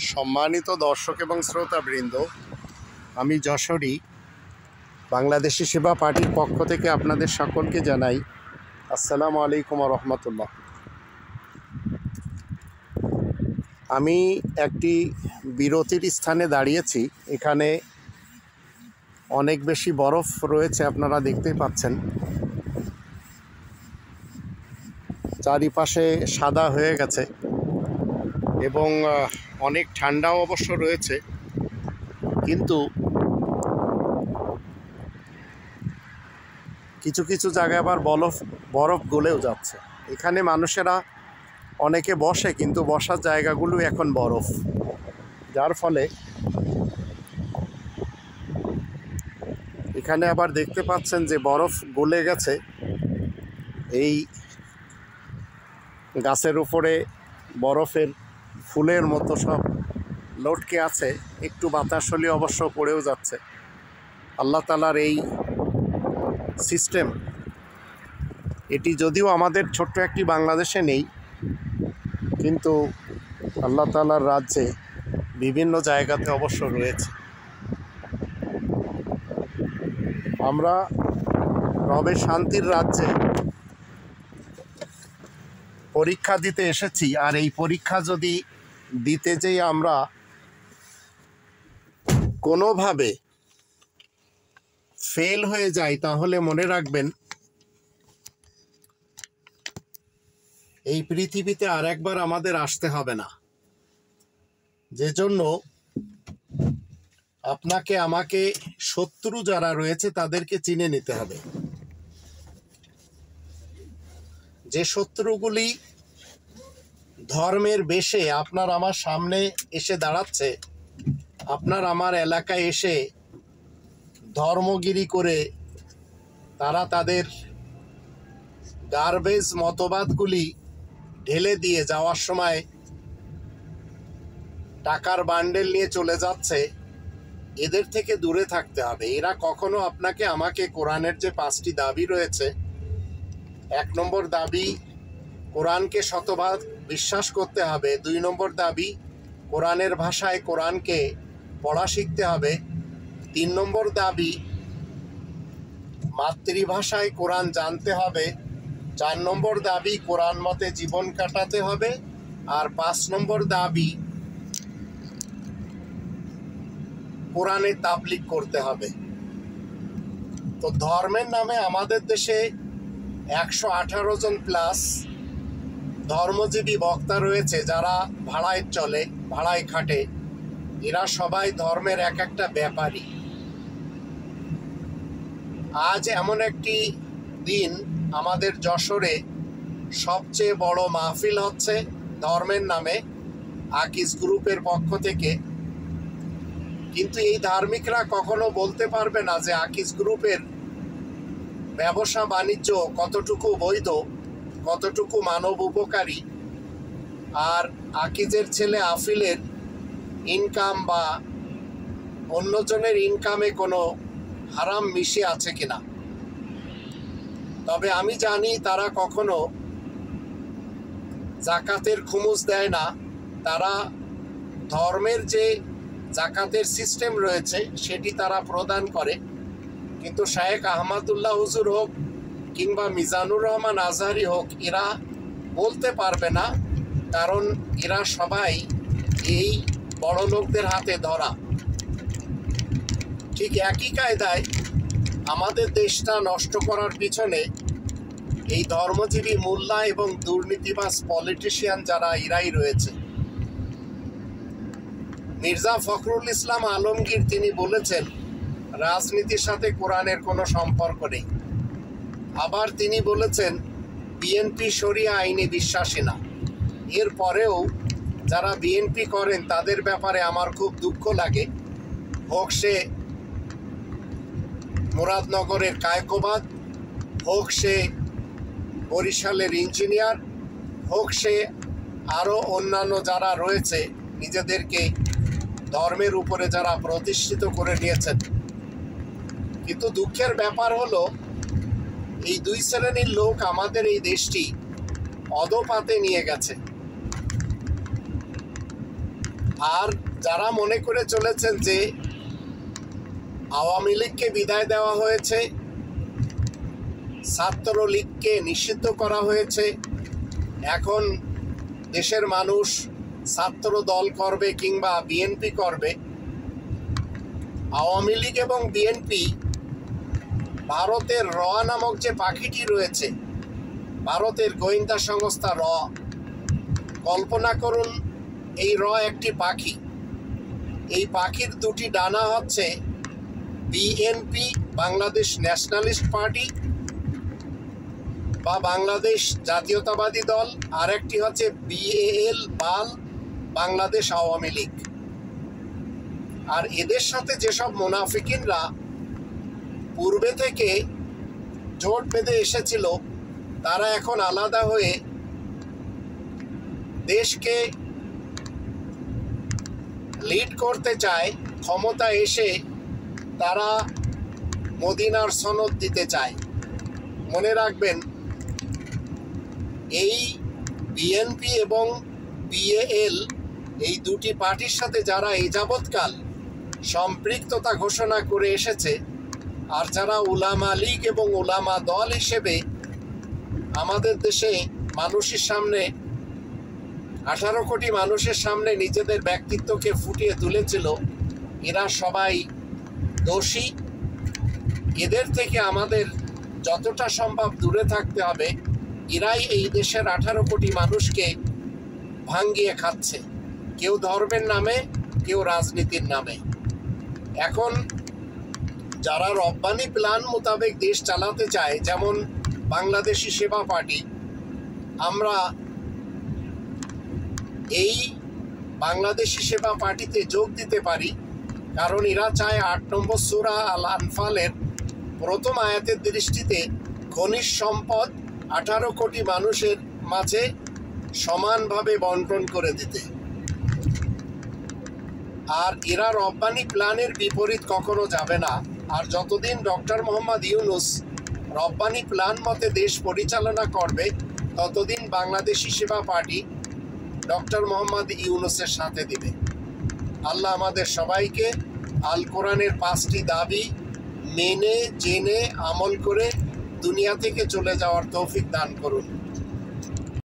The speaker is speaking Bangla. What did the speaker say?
সম্মানিত দর্শক এবং শ্রোতাবৃন্দ, আমি যশোরী বাংলাদেশি সেবা পার্টির পক্ষ থেকে আপনাদের সকলকে জানাই আসসালামু আলাইকুম ওয়া রাহমাতুল্লাহ। আমি একটি বিরতির স্থানে দাঁড়িয়েছি। এখানে অনেক বেশি বরফ রয়েছে, আপনারা দেখতেই পাচ্ছেন। চারিপাশে সাদা হয়ে গেছে এবং অনেক ঠান্ডাও অবশ্য রয়েছে, কিন্তু কিছু কিছু জায়গায় আবার বরফ গলেও যাচ্ছে। এখানে মানুষেরা অনেকে বসে, কিন্তু বসার জায়গাগুলো এখন বরফ, যার ফলে এখানে আবার দেখতে পাচ্ছেন যে বরফ গলে গেছে। এই গাছের উপরে বরফের ফুলের মতো সব লটকে আছে, একটু বাতাস হলে অবশ্য পড়েও যাচ্ছে। আল্লাহ তাআলার এই সিস্টেম, এটি যদিও আমাদের ছোট্ট একটি বাংলাদেশে নেই, কিন্তু আল্লাহ তাআলার রাজ্যে বিভিন্ন জায়গাতে অবশ্য রয়েছে। আমরা রবের শান্তির রাজ্যে পরীক্ষা দিতে এসেছি, আর এই পরীক্ষা যদি দিতে যেয়ে আমরা কোনোভাবে ফেল হয়ে যাই, তাহলে মনে রাখবেন এই পৃথিবীতে আর একবার আমাদের আসতে হবে না। যে জন্য আপনাকে আমাকে শত্রু যারা রয়েছে তাদেরকে চিনে নিতে হবে। যে শত্রুগুলি ধর্মের বেশে আপনার আমার সামনে এসে দাঁড়াচ্ছে, আপনার আমার এলাকায় এসে ধর্মগিরি করে তারা তাদের গার্বেজ মতবাদগুলি ঢেলে দিয়ে যাওয়ার সময় টাকার বান্ডেল নিয়ে চলে যাচ্ছে, এদের থেকে দূরে থাকতে হবে। এরা কখনো আপনাকে আমাকে কোরআনের যে 5টি দাবি রয়েছে, 1 নম্বর দাবি কোরআনকে শতভাগ বিশ্বাস করতে হবে, 2 নম্বর দাবি কোরআনের ভাষায় কোরআনকে পড়া শিখতে হবে, 3 নম্বর দাবি মাতৃভাষায় কোরআন জানতে হবে, 4 নম্বর দাবি কোরআন মতে জীবন কাটাতে হবে, আর 5 নম্বর দাবি কোরআনে তাবলীগ করতে হবে। তো ধর্মের নামে আমাদের দেশে 118 জন প্লাস ধর্মজীবী বক্তা রয়েছে, যারা ভাড়ায় চলে, ভাড়ায় খাটে। এরা সবাই ধর্মের এক একটা ব্যাপারী। আজ এমন একটি দিন, আমাদের যশোরে সবচেয়ে বড় মাহফিল হচ্ছে ধর্মের নামে আকিজ গ্রুপের পক্ষ থেকে। কিন্তু এই ধার্মিকরা কখনো বলতে পারবে না যে আকিজ গ্রুপের ব্যবসা বাণিজ্য কতটুকু বৈধ, কতটুকু মানব উপকারী, আর আকিজের ছেলে আফিলের ইনকাম বা অন্যজনের ইনকামে কোনো হারাম মিশে আছে কিনা। তবে আমি জানি তারা কখনো জাকাতের খুমুস দেয় না। তারা ধর্মের যে জাকাতের সিস্টেম রয়েছে সেটি তারা প্রদান করে, কিন্তু শায়েখ আহমদুল্লাহ হুজুর হোক কিংবা মিজানুর রহমান আজহারি হোক, এরা বলতে পারবে না, কারণ এরা সবাই এই বড় লোকদের হাতে ধরা। ঠিক একই কায়দায় আমাদের দেশটা নষ্ট করার পিছনে এই ধর্মজীবী মোল্লা এবং দুর্নীতিবাজ পলিটিশিয়ান যারা, এরাই রয়েছে। মির্জা ফখরুল ইসলাম আলমগীর তিনি বলেছেন রাজনীতির সাথে কোরআনের কোনো সম্পর্ক নেই। আবার তিনি বলেছেন বিএনপি শরিয়া আইনে বিশ্বাসী না। এরপরেও যারা বিএনপি করেন তাদের ব্যাপারে আমার খুব দুঃখ লাগে। হোক সে মুরাদনগরের কায়কোবাদ, হোক সে বরিশালের ইঞ্জিনিয়ার, হোক সে আরও অন্যান্য যারা রয়েছে, নিজেদেরকে ধর্মের উপরে যারা প্রতিষ্ঠিত করে নিয়েছেন। কিন্তু দুঃখের ব্যাপার হলো এই 2 শ্রেণীর লোক আমাদের এই দেশটি অধোপাতে নিয়ে গেছে। আর যারা মনে করে চলেছেন যে আওয়ামী লীগকে বিদায় দেওয়া হয়েছে, ছাত্রলীগকে নিষিদ্ধ করা হয়েছে, এখন দেশের মানুষ ছাত্র দল করবে কিংবা বিএনপি করবে, আওয়ামী লীগ এবং বিএনপি ভারতের র নামক যে পাখিটি রয়েছে, ভারতের গোয়েন্দা সংস্থা র, কল্পনা করুন এই র একটি পাখি। এই পাখির দুটি ডানা হচ্ছে বিএনপি বাংলাদেশ ন্যাশনালিস্ট পার্টি বা বাংলাদেশ জাতীয়তাবাদী দল, আর একটি হচ্ছে BAL বাল বাংলাদেশ আওয়ামী লীগ। আর এদের সাথে যেসব মুনাফিকিনরা পূর্বে থেকে জোট বেঁধে এসেছিল, তারা এখন আলাদা হয়ে দেশকে লিড করতে চায়। ক্ষমতা এসে তারা মদিনার সনদ দিতে চায়। মনে রাখবেন, এই বিএনপি এবং BAL এই দুটি পার্টির সাথে যারা এই যাবৎকাল সম্পৃক্ততা ঘোষণা করে এসেছে, আর যারা উলামা লীগ এবং উলামা দল হিসেবে আমাদের দেশে মানুষের সামনে 18 কোটি মানুষের সামনে নিজেদের ব্যক্তিত্বকে ফুটিয়ে তুলেছিল, এরা সবাই দোষী। এদের থেকে আমাদের যতটা সম্ভব দূরে থাকতে হবে। এরাই এই দেশের 18 কোটি মানুষকে ভাঙিয়ে খাচ্ছে, কেউ ধর্মের নামে, কেউ রাজনীতির নামে। এখন যারা রব্বানি প্ল্যান মোতাবেক দেশ চালাতে চায়, যেমন বাংলাদেশি সেবা পার্টি, আমরা এই বাংলাদেশি সেবা পার্টিতে যোগ দিতে পারি, কারণ এরা চায় 8 নম্বর সূরা আল আনফালের প্রথম আয়াতের দৃষ্টিতে খনিজ সম্পদ 18 কোটি মানুষের মাঝে সমানভাবে বন্টন করে দিতে। আর এরা রব্বানি প্ল্যানের বিপরীত কখনো যাবে না। আর যতদিন ডক্টর মোহাম্মদ ইউনূস রব্বানি প্ল্যান মতে দেশ পরিচালনা করবে, ততদিন বাংলাদেশি সেবা পার্টি ডক্টর মোহাম্মদ ইউনূসের সাথে দিবে। আল্লাহ আমাদের সবাইকে আল কোরআনের 5টি দাবি মেনে জেনে আমল করে দুনিয়া থেকে চলে যাওয়ার তৌফিক দান করুন।